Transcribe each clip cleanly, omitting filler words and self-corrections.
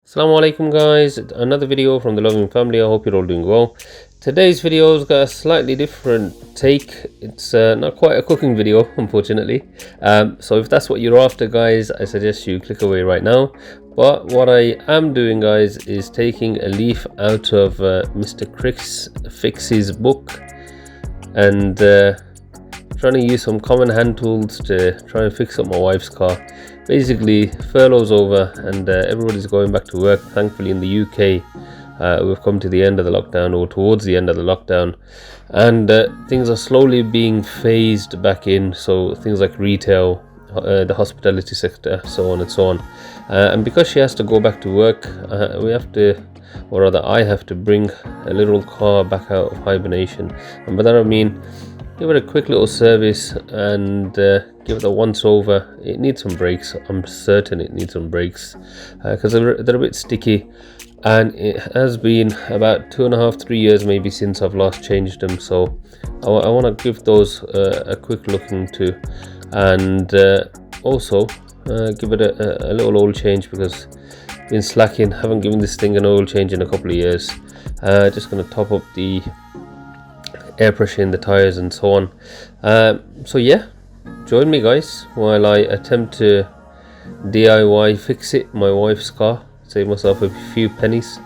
Assalamu Alaikum guys, another video from the loving family. I hope you're all doing well. Today's video's got a slightly different take. It's not quite a cooking video, unfortunately. So if that's what you're after guys, I suggest you click away right now. But what I am doing guys is taking a leaf out of Mr. Chris Fix's book and trying to use some common hand tools to try and fix up my wife's car. Basically, furlough's over and everybody's going back to work. Thankfully in the UK, we've come to the end of the lockdown, or towards the end of the lockdown, and things are slowly being phased back in. So things like retail, the hospitality sector, so on and so on. And because she has to go back to work, we have to, or rather I have to, bring a little car back out of hibernation. And by that I mean give it a quick little service and give it a once over. It needs some brakes. I'm certain it needs some brakes because they're a bit sticky, and it has been about 2.5-3 years maybe since I've last changed them. So I want to give those a quick look into, and also give it a little oil change because I've been slacking. Haven't given this thing an oil change in a couple of years. Just going to top up the air pressure in the tires and so on. So yeah, join me guys while I attempt to DIY fix it, my wife's car, save myself a few pennies.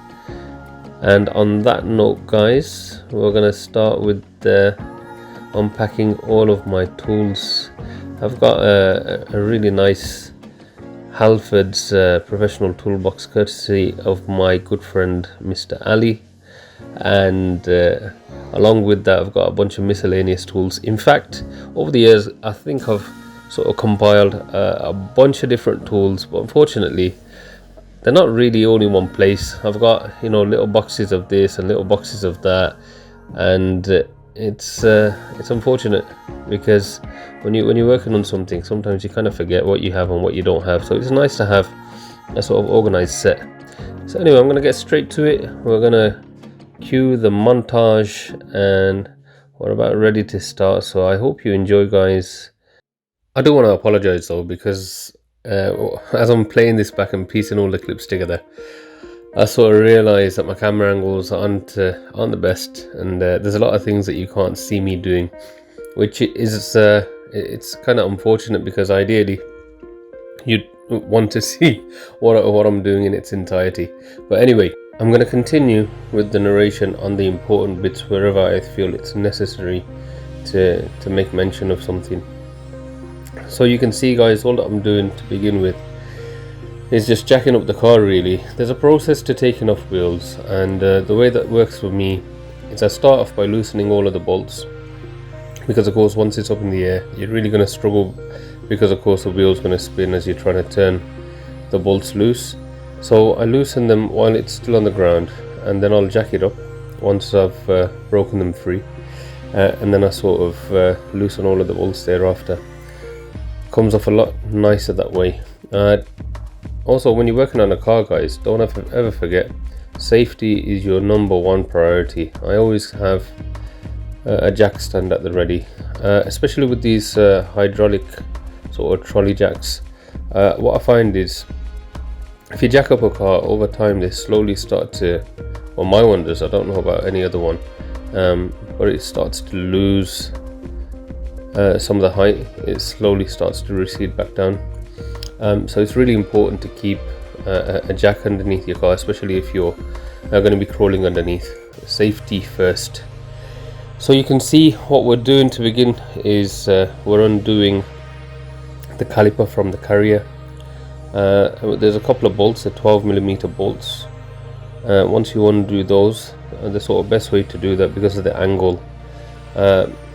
And on that note guys, we're gonna start with unpacking all of my tools. I've got a really nice Halford's professional toolbox courtesy of my good friend Mr. Ali, and along with that I've got a bunch of miscellaneous tools. In fact, over the years I think I've sort of compiled a bunch of different tools, but unfortunately they're not really all in one place. I've got, you know, little boxes of this and little boxes of that, and it's unfortunate because when you're working on something, sometimes you kind of forget what you have and what you don't have. So it's nice to have a sort of organized set. So anyway, I'm gonna get straight to it. We're gonna cue the montage and we're about ready to start. So I hope you enjoy guys. I do want to apologize though, because as I'm playing this back and piecing all the clips together, I sort of realized that my camera angles aren't the best, and there's a lot of things that you can't see me doing, which is it's kind of unfortunate because ideally you'd want to see what I'm doing in its entirety. But anyway, I'm going to continue with the narration on the important bits wherever I feel it's necessary to make mention of something. So you can see guys, all that I'm doing to begin with is just jacking up the car really. There's a process to taking off wheels, and the way that works for me is I start off by loosening all of the bolts, because of course once it's up in the air you're really going to struggle, because of course the wheel's going to spin as you're trying to turn the bolts loose. So I loosen them while it's still on the ground, and then I'll jack it up once I've broken them free, and then I sort of loosen all of the bolts thereafter. Comes off a lot nicer that way. Also, when you're working on a car guys, don't ever forget, safety is your #1 priority. I always have a jack stand at the ready, especially with these hydraulic sort of trolley jacks. What I find is, if you jack up a car over time, they slowly start to, well my one does, I don't know about any other one, but it starts to lose some of the height. It slowly starts to recede back down. So it's really important to keep a jack underneath your car, especially if you're going to be crawling underneath. Safety first. So you can see what we're doing to begin is we're undoing the caliper from the carrier. There's a couple of bolts, the 12mm bolts. Once you undo those, the sort of best way to do that, because of the angle,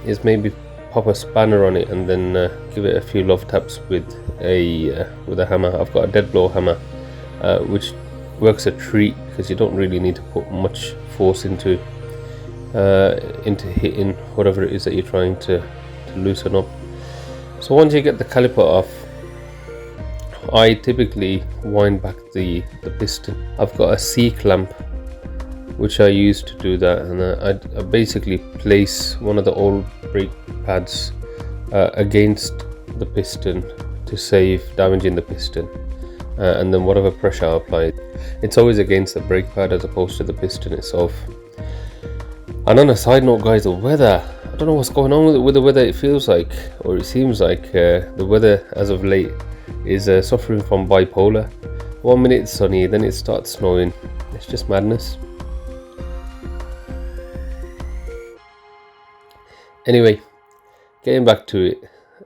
is maybe pop a spanner on it and then give it a few love taps with a hammer. I've got a dead blow hammer, which works a treat because you don't really need to put much force into hitting whatever it is that you're trying to loosen up. So once you get the caliper off, I typically wind back the piston. I've got a C-clamp which I use to do that, and I basically place one of the old brake pads against the piston to save damaging the piston. and then whatever pressure I apply, it's always against the brake pad as opposed to the piston itself. And on a side note guys, the weather, I don't know what's going on with the weather. It feels like, or it seems like, the weather as of late is suffering from bipolar. 1 minute it's sunny, then it starts snowing. It's just madness. Anyway, getting back to it,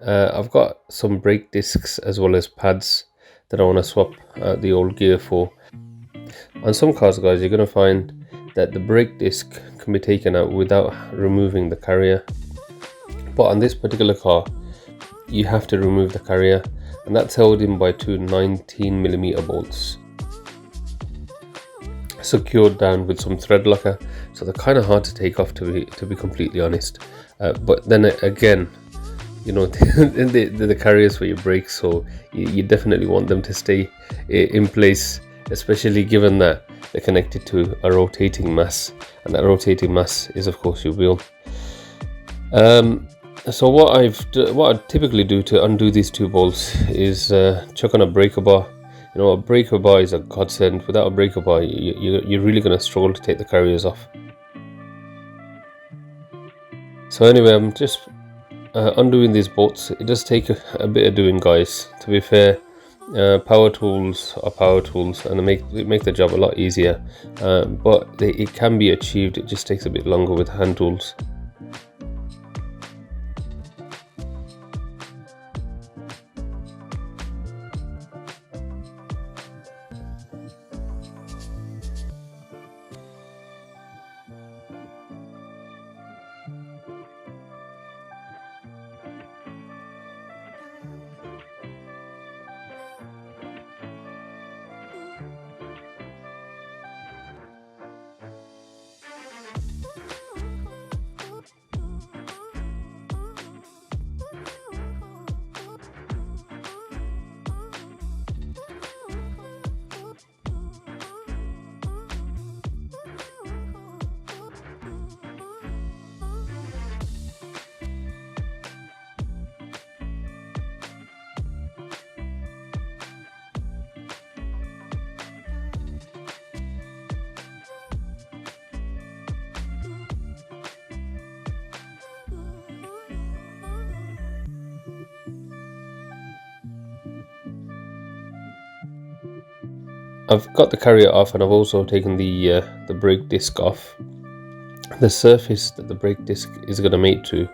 I've got some brake discs as well as pads that I want to swap out the old gear for. On some cars guys, you're going to find that the brake disc can be taken out without removing the carrier, but on this particular car you have to remove the carrier, and that's held in by two 19mm bolts secured down with some thread locker, so they're kind of hard to take off, to be completely honest. But then again, you know, the carriers for your brakes, so you definitely want them to stay in place, especially given that they're connected to a rotating mass, and that rotating mass is of course your wheel. So what I typically do to undo these two bolts is chuck on a breaker bar. You know, a breaker bar is a godsend. Without a breaker bar, you're really going to struggle to take the carriers off. So anyway, I'm just undoing these bolts. It does take a bit of doing guys, to be fair. Power tools are power tools, and they make the job a lot easier, but it can be achieved. It just takes a bit longer with hand tools. I've got the carrier off, and I've also taken the brake disc off. The surface that the brake disc is going to mate to,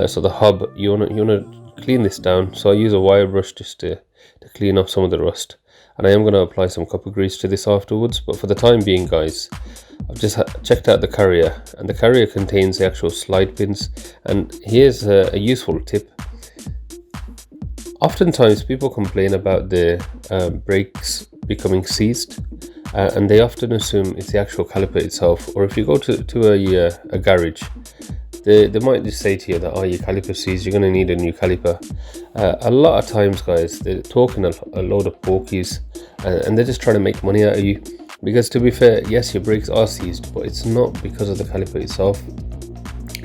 so the hub, you want to clean this down. So I use a wire brush just to clean off some of the rust, and I am going to apply some copper grease to this afterwards. But for the time being guys, I've just checked out the carrier, and the carrier contains the actual slide pins. And here's a useful tip. Oftentimes people complain about the brakes becoming seized, and they often assume it's the actual caliper itself. Or if you go to a garage, they might just say to you that, oh, your caliper seized, you're going to need a new caliper. A lot of times guys, they're talking a load of porkies, and they're just trying to make money out of you. Because to be fair, yes, your brakes are seized, but it's not because of the caliper itself.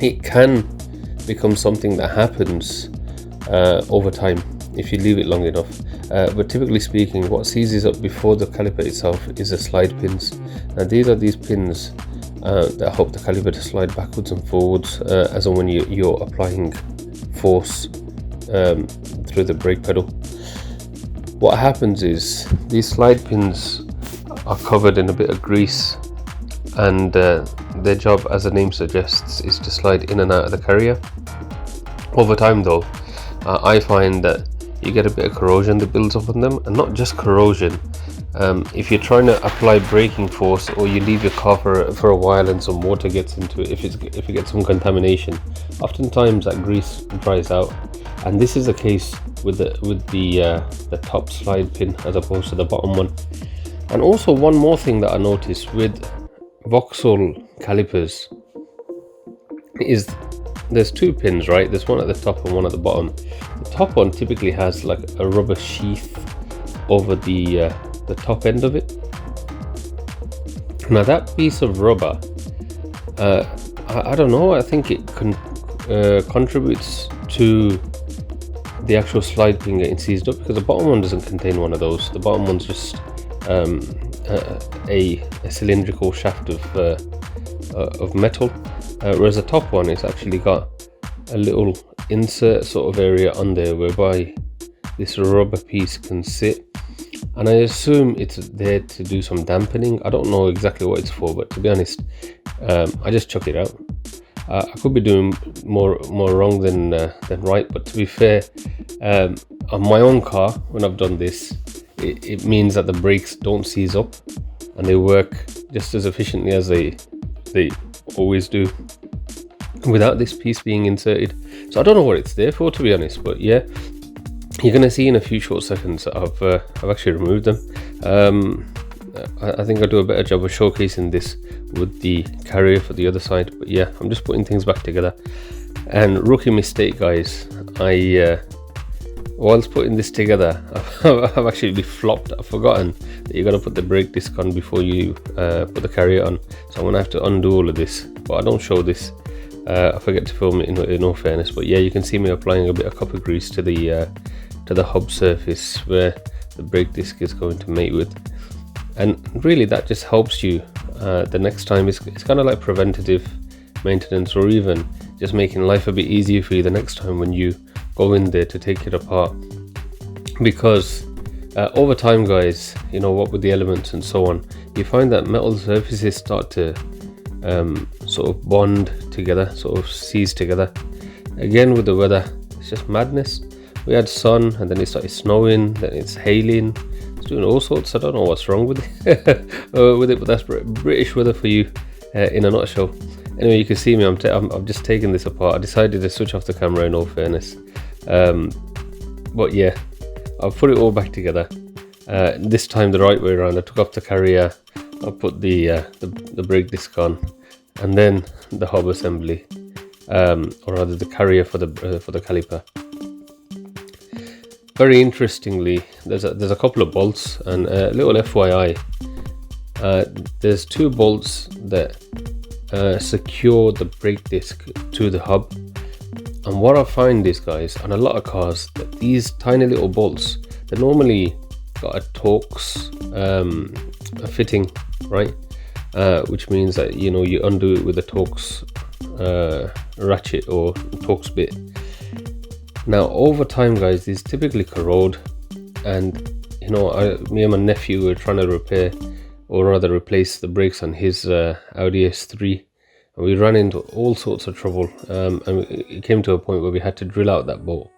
It can become something that happens over time if you leave it long enough, but typically speaking, what seizes up before the caliper itself is the slide pins. Now these are these pins that help the caliper to slide backwards and forwards as and when you're applying force through the brake pedal. What happens is these slide pins are covered in a bit of grease, and their job, as the name suggests, is to slide in and out of the carrier. Over time though, I find that you get a bit of corrosion that builds up on them, and not just corrosion. If you're trying to apply braking force, or you leave your car for a while and some water gets into it, if you get some contamination, oftentimes that grease dries out. And this is the case with the top slide pin as opposed to the bottom one. And also one more thing that I noticed with Vauxhall calipers is there's two pins, right? There's one at the top and one at the bottom. The top one typically has like a rubber sheath over the top end of it. Now that piece of rubber, I don't know, I think it contributes to the actual slide being getting seized up, because the bottom one doesn't contain one of those. The bottom one's just a cylindrical shaft of metal, whereas the top one is actually got a little insert sort of area on there whereby this rubber piece can sit, and I assume it's there to do some dampening. I don't know exactly what it's for, but to be honest, I just chuck it out. I could be doing more wrong than right, but to be fair, on my own car, when I've done this, it means that the brakes don't seize up and they work just as efficiently as they always do without this piece being inserted. So I don't know what it's there for, to be honest, but yeah, you're going to see in a few short seconds that I've actually removed them. I think I'll do a better job of showcasing this with the carrier for the other side, but yeah, I'm just putting things back together. And rookie mistake, guys, whilst putting this together, I've actually flopped. I've forgotten that you got to put the brake disc on before you put the carrier on, so I'm gonna have to undo all of this, but I don't show this. I forget to film it in all fairness, but yeah, you can see me applying a bit of copper grease to the hub surface where the brake disc is going to mate with. And really that just helps you the next time. It's kind of like preventative maintenance, or even just making life a bit easier for you the next time when you go in there to take it apart. Because over time, guys, you know, what with the elements and so on, you find that metal surfaces start to sort of bond together, sort of seize together. Again, with the weather, it's just madness. We had sun, and then it started snowing, then it's hailing, doing all sorts. I don't know what's wrong with it, but that's British weather for you in a nutshell. Anyway, you can see me, I'm just taking this apart. I decided to switch off the camera in all fairness, but yeah, I've put it all back together, this time the right way around. I took off the carrier, I put the brake disc on, and then the hub assembly, or rather the carrier for the caliper. Very interestingly, there's a couple of bolts, and a little FYI, there's two bolts that secure the brake disc to the hub. And what I find is, guys, on a lot of cars, that these tiny little bolts, they're normally got a Torx a fitting, right? Which means that, you know, you undo it with a Torx ratchet or Torx bit. Now, over time, guys, these typically corrode, and you know, me and my nephew were trying to repair, or rather replace, the brakes on his Audi S3, and we ran into all sorts of trouble, and it came to a point where we had to drill out that bolt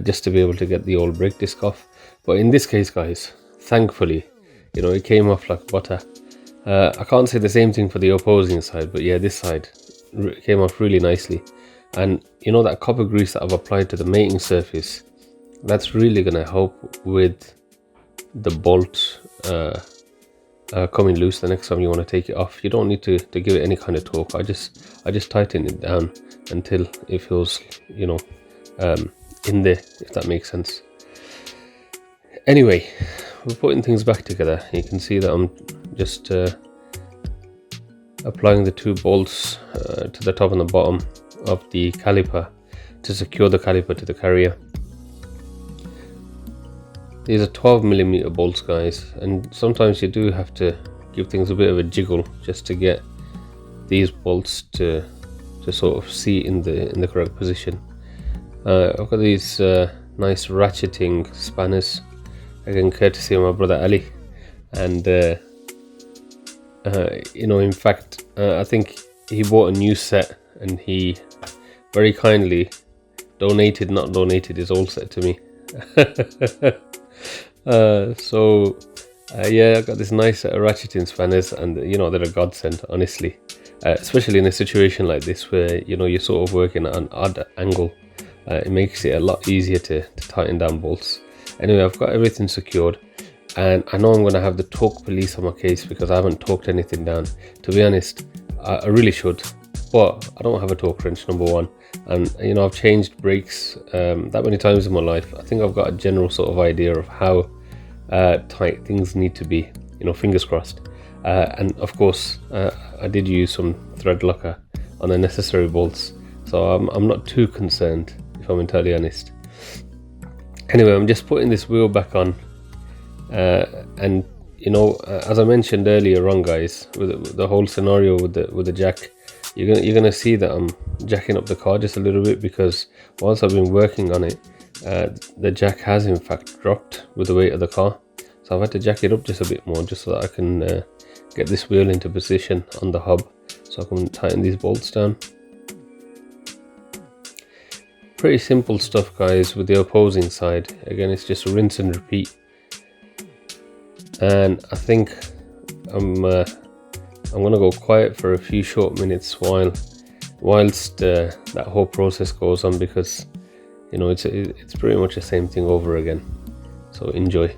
just to be able to get the old brake disc off. But in this case, guys, thankfully, you know, it came off like butter. I can't say the same thing for the opposing side, but yeah, this side came off really nicely. And you know, that copper grease that I've applied to the mating surface, that's really going to help with the bolt coming loose the next time you want to take it off. You don't need to give it any kind of torque. I just tighten it down until it feels, you know, in there, if that makes sense. Anyway, we're putting things back together. You can see that I'm just applying the two bolts to the top and the bottom of the caliper to secure the caliper to the carrier. These are 12mm bolts, guys, and sometimes you do have to give things a bit of a jiggle just to get these bolts to sort of seat in the correct position. I've got these nice ratcheting spanners, again courtesy of my brother Ali, and you know, in fact, I think he bought a new set, and he very kindly donated his old set to me. Yeah, I got this nice set of ratcheting spanners, and you know, they're a godsend, honestly, especially in a situation like this where, you know, you're sort of working at an odd angle. It makes it a lot easier to tighten down bolts. Anyway, I've got everything secured, and I know I'm going to have the torque police on my case because I haven't torqued anything down. To be honest, I really should, but I don't have a torque wrench, number one, and you know, I've changed brakes that many times in my life. I think I've got a general sort of idea of how tight things need to be, you know, fingers crossed. And of course, I did use some thread locker on the necessary bolts, so I'm not too concerned, if I'm entirely honest. Anyway, I'm just putting this wheel back on, and you know, as I mentioned earlier on, guys, with the whole scenario with the jack, you're gonna see that I'm jacking up the car just a little bit, because whilst I've been working on it, the jack has in fact dropped with the weight of the car. So I've had to jack it up just a bit more, just so that I can get this wheel into position on the hub, so I can tighten these bolts down. Pretty simple stuff, guys. With the opposing side, again, it's just rinse and repeat. And I think I'm gonna go quiet for a few short minutes whilst that whole process goes on, because you know it's pretty much the same thing over again. So enjoy.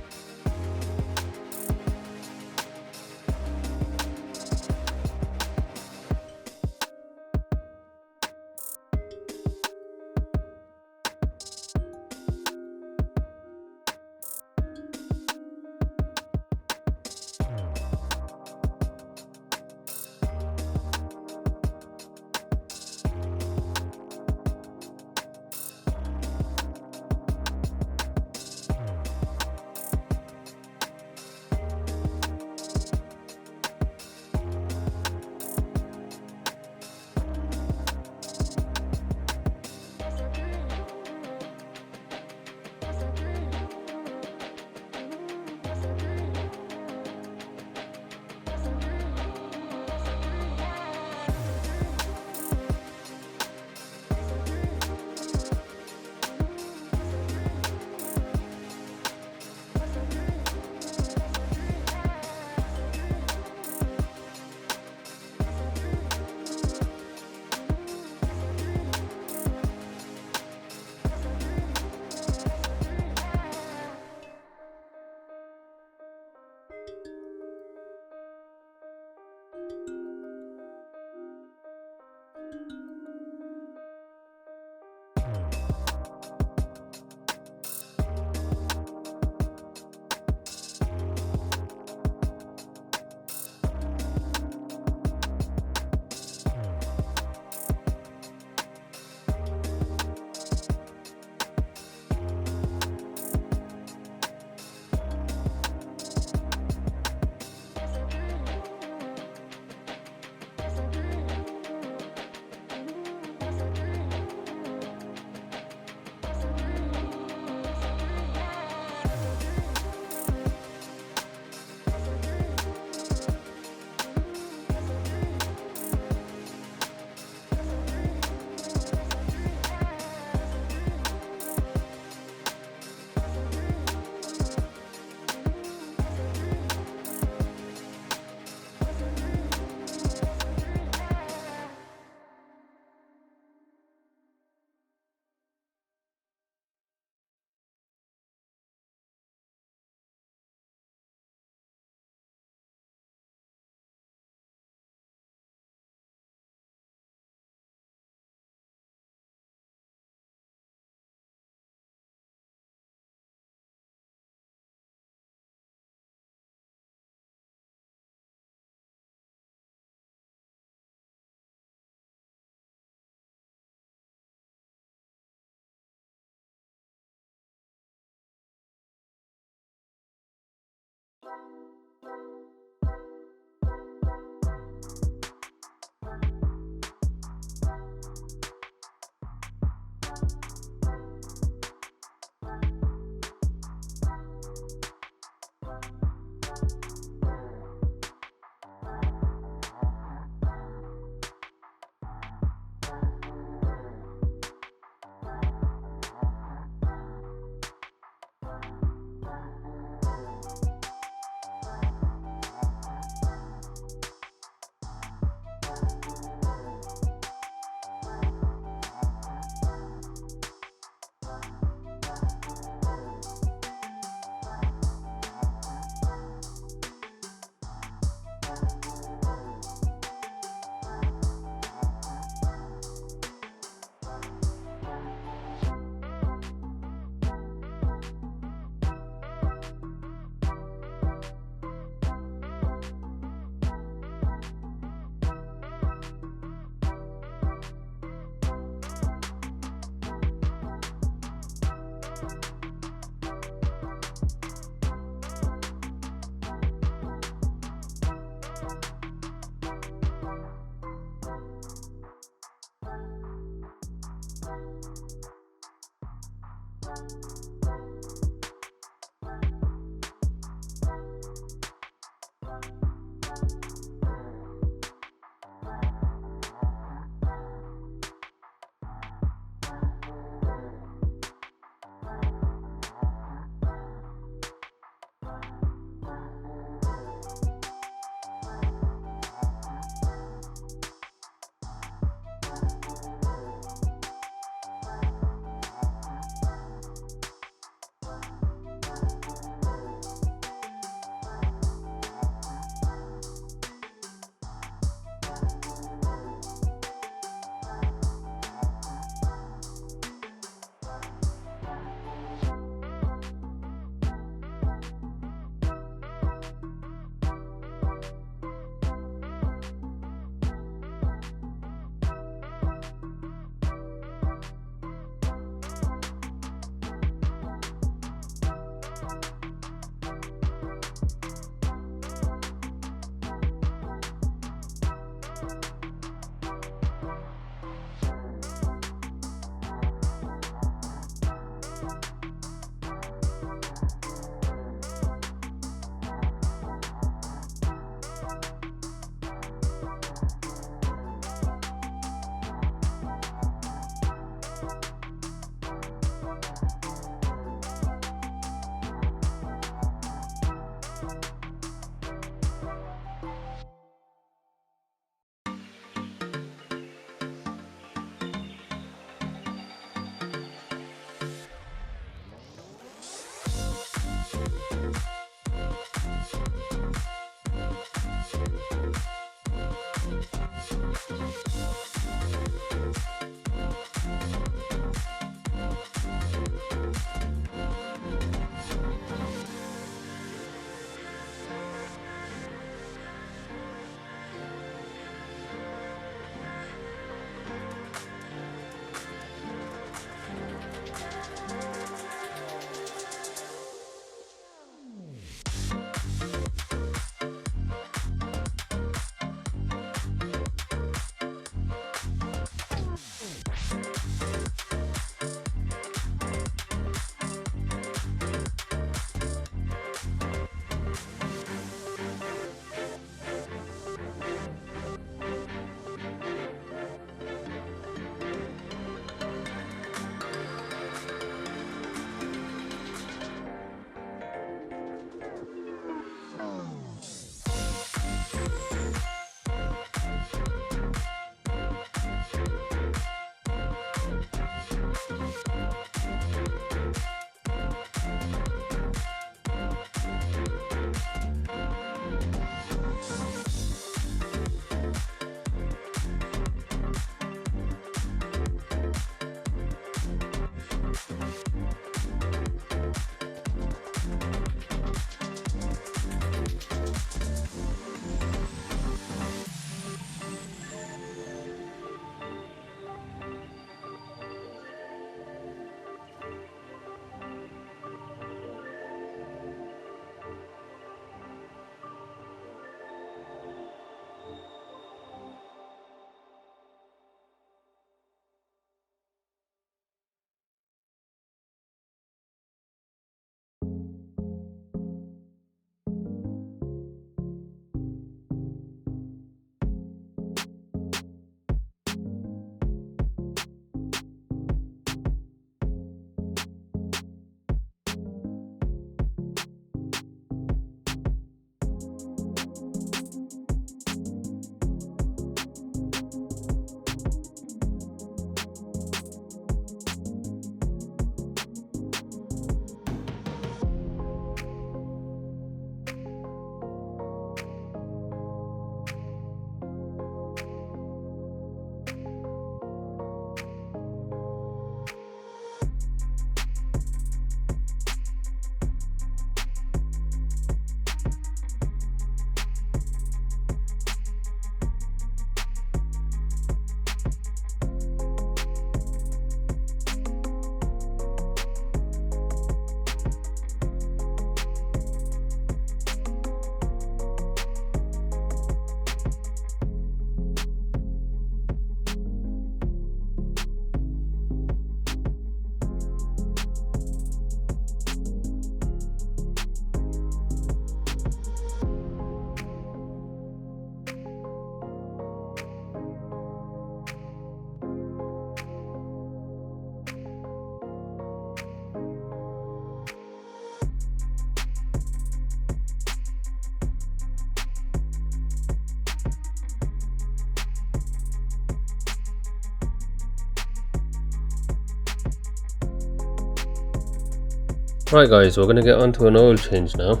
Right guys, we're going to get onto an oil change now.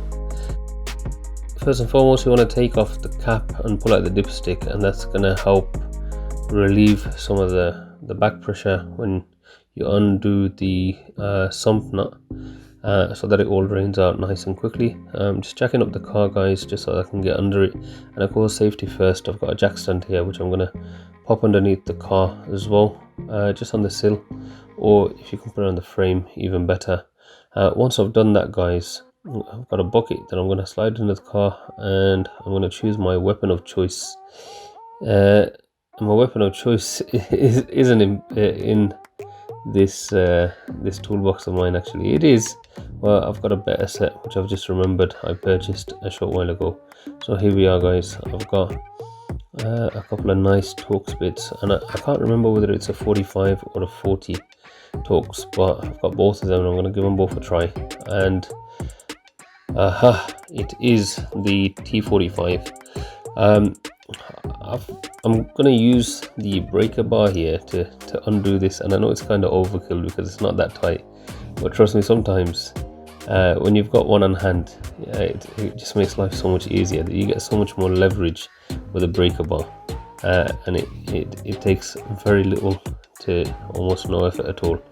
First and foremost, you want to take off the cap and pull out the dipstick, and that's going to help relieve some of the back pressure when you undo the sump nut, so that it all drains out nice and quickly. Just jacking up the car guys, just so I can get under it. And of course, safety first, I've got a jack stand here which I'm going to pop underneath the car as well, just on the sill, or if you can put it on the frame, even better. Once I've done that guys, I've got a bucket that I'm going to slide into the car, and I'm going to choose my weapon of choice. My weapon of choice isn't in this this toolbox of mine. Actually it is, well, I've got a better set which I've just remembered I purchased a short while ago. So here we are guys, I've got a couple of nice Torx bits, and I can't remember whether it's a 45 or a 40 Torx, but I've got both of them and I'm going to give them both a try. And it is the T45. I'm going to use the breaker bar here to undo this, and I know it's kind of overkill because it's not that tight, but trust me, sometimes when you've got one on hand, it just makes life so much easier. You get so much more leverage with a breaker bar, and it takes very little to almost no effort at all.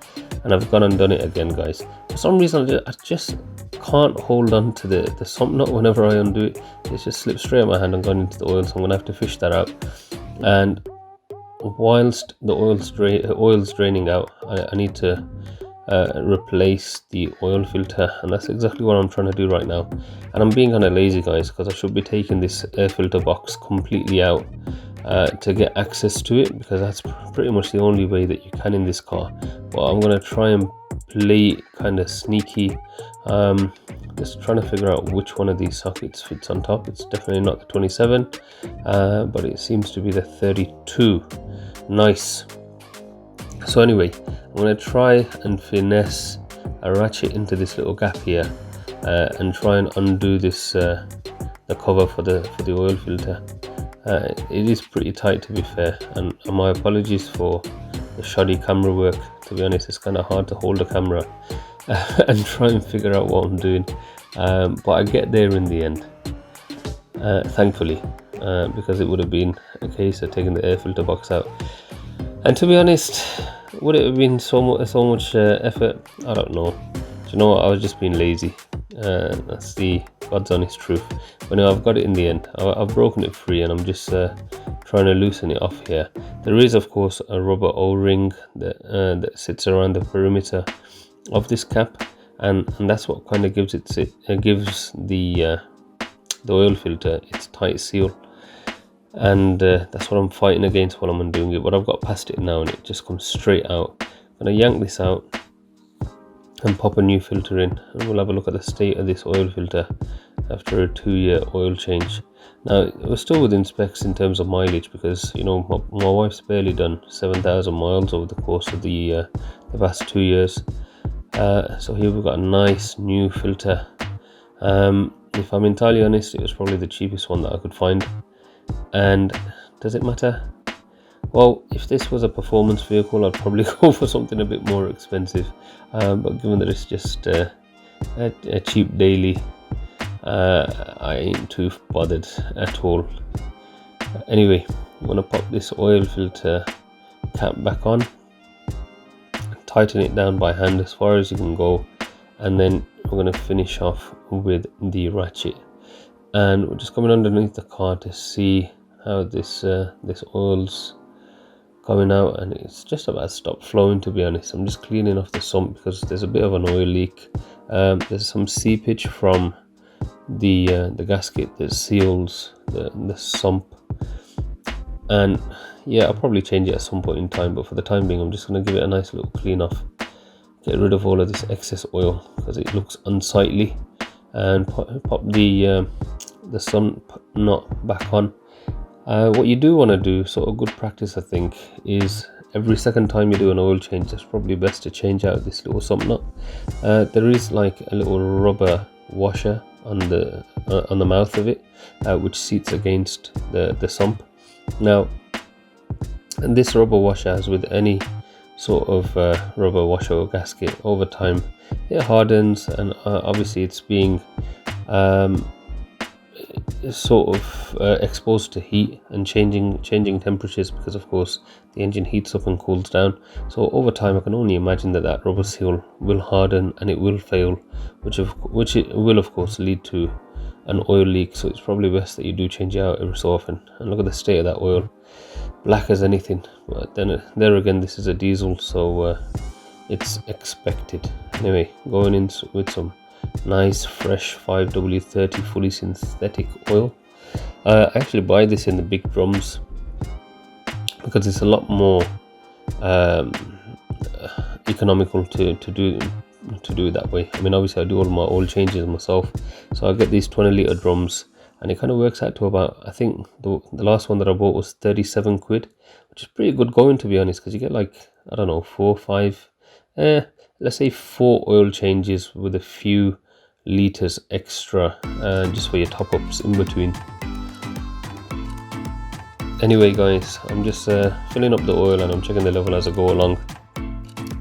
And I've gone and done it again guys. For some reason I just can't hold on to the sump nut whenever I undo it. It just slips straight out my hand and gone into the oil, so I'm gonna have to fish that out. And whilst the oil's draining out, I need to replace the oil filter, and that's exactly what I'm trying to do right now. And I'm being kind of lazy guys, because I should be taking this air filter box completely out to get access to it, because that's pretty much the only way that you can in this car. But I'm going to try and play kind of sneaky, just trying to figure out which one of these sockets fits on top. It's definitely not the 27, but it seems to be the 32. Nice. So anyway, I'm going to try and finesse a ratchet into this little gap here, and try and undo this the cover for the oil filter. It is pretty tight, to be fair, and my apologies for the shoddy camera work. To be honest, it's kind of hard to hold a camera and try and figure out what I'm doing, but I get there in the end, thankfully, because it would have been a case of taking the air filter box out. And to be honest, would it have been so much effort? I don't know. Do you know what? I was just being lazy. That's the God's honest truth. But no, I've got it in the end. I've broken it free, and I'm just trying to loosen it off here. There is, of course, a rubber O-ring that sits around the perimeter of this cap, and that's what kind of gives gives the oil filter its tight seal. And that's what I'm fighting against while I'm undoing it. But I've got past it now, and it just comes straight out. I'm gonna yank this out and pop a new filter in, and we'll have a look at the state of this oil filter after a 2-year oil change. Now, we're still within specs in terms of mileage, because you know my wife's barely done 7,000 miles over the course of the past 2 years. So here we've got a nice new filter. If I'm entirely honest, it was probably the cheapest one that I could find. And does it matter? Well, if this was a performance vehicle, I'd probably go for something a bit more expensive, but given that it's just a cheap daily, I ain't too bothered at all. Anyway, I'm going to pop this oil filter cap back on, tighten it down by hand as far as you can go, and then we're going to finish off with the ratchet. And we're just coming underneath the car to see how this oil's coming out, and it's just about stopped flowing, to be honest. I'm just cleaning off the sump because there's a bit of an oil leak. There's some seepage from the gasket that seals the sump, and yeah, I'll probably change it at some point in time, but for the time being I'm just going to give it a nice little clean off, get rid of all of this excess oil because it looks unsightly, and pop the sump nut back on. What you do want to do, sort of good practice I think, is every second time you do an oil change, it's probably best to change out this little sump nut. There is like a little rubber washer on the mouth of it, which seats against the sump. Now, this rubber washer, as with any sort of rubber washer or gasket, over time it hardens, and obviously it's being sort of exposed to heat and changing temperatures, because of course the engine heats up and cools down. So over time I can only imagine that rubber seal will harden and it will fail, which it will of course lead to an oil leak. So it's probably best that you do change it out every so often. And look at the state of that oil, black as anything. But then there again, this is a diesel, so it's expected. Anyway, going in with some nice fresh 5W30 fully synthetic oil. I actually buy this in the big drums because it's a lot more economical to do it that way. I mean, obviously I do all my oil changes myself, so I get these 20-litre drums, and it kind of works out to about, I think the last one that I bought was 37 quid, which is pretty good going, to be honest, because you get like, I don't know, 4 or 5 let's say 4 oil changes with a few litres extra, just for your top-ups in between. Anyway guys, I'm just filling up the oil and I'm checking the level as I go along.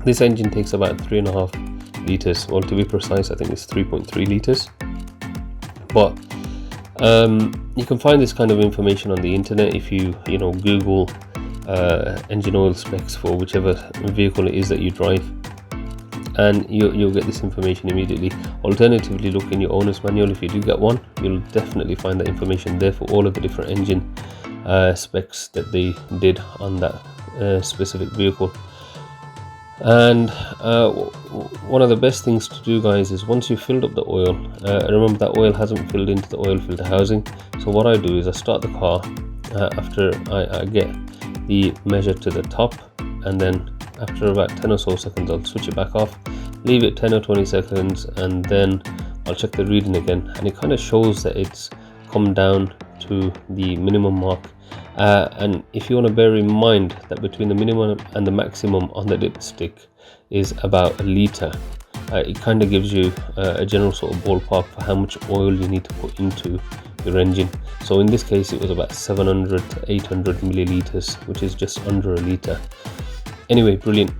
This engine takes about 3.5 litres, well, to be precise I think it's 3.3 litres, but you can find this kind of information on the internet if you Google engine oil specs for whichever vehicle it is that you drive, and you'll get this information immediately. Alternatively, look in your owner's manual if you do get one. You'll definitely find that information there for all of the different engine specs that they did on that specific vehicle. And one of the best things to do, guys, is once you've filled up the oil, remember that oil hasn't filled into the oil filter housing. So what I do is I start the car after I get the measure to the top, and then after about 10 or so seconds I'll switch it back off, leave it 10 or 20 seconds, and then I'll check the reading again, and it kind of shows that it's come down to the minimum mark. And if you want to bear in mind that between the minimum and the maximum on the dipstick is about 1 litre, it kind of gives you a general sort of ballpark for how much oil you need to put into your engine. So in this case it was about 700 to 800 millilitres, which is just under 1 litre. Anyway, brilliant.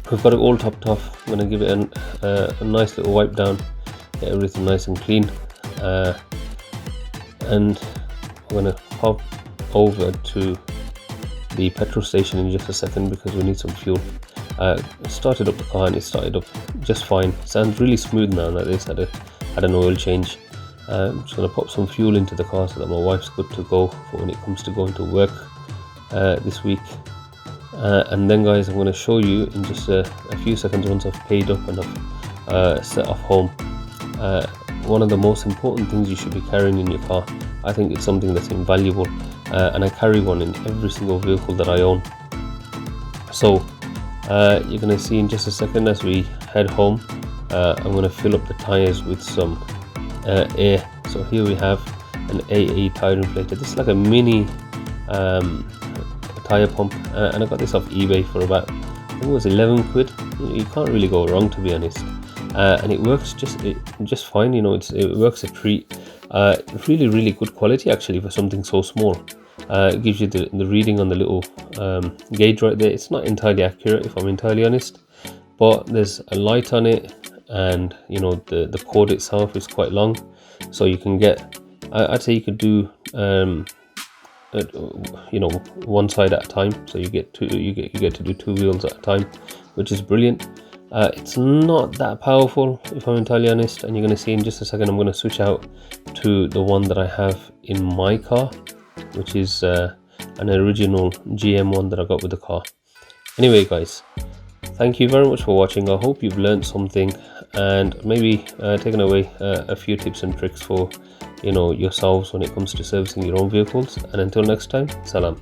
We've got it all topped off. I'm going to give it a nice little wipe down, get everything nice and clean, and I'm going to pop over to the petrol station in just a second because we need some fuel. Started up the car and it started up just fine. Sounds really smooth now that this had an oil change. I'm just going to pop some fuel into the car so that my wife's good to go for when it comes to going to work this week. And then guys, I'm going to show you in just a few seconds, once I've paid up and I've set off home, one of the most important things you should be carrying in your car. I think it's something that's invaluable, and I carry one in every single vehicle that I own. So you're going to see in just a second as we head home, I'm going to fill up the tires with some air. So here we have an AA tire inflator. This is like a mini tire pump, and I got this off eBay for about, I think it was 11 quid. You can't really go wrong, to be honest. And it works just fine. It works a treat. Really good quality actually for something so small. It gives you the reading on the little gauge right there. It's not entirely accurate, if I'm entirely honest, but there's a light on it, and the cord itself is quite long, so you can get, I'd say you could do one side at a time, so you get to do 2 wheels at a time, which is brilliant. It's not that powerful, if I'm entirely honest, and you're going to see in just a second. I'm going to switch out to the one that I have in my car, which is an original GM one that I got with the car. Anyway guys, thank you very much for watching. I hope you've learned something and maybe taken away a few tips and tricks for yourselves when it comes to servicing your own vehicles. And until next time, Salaam.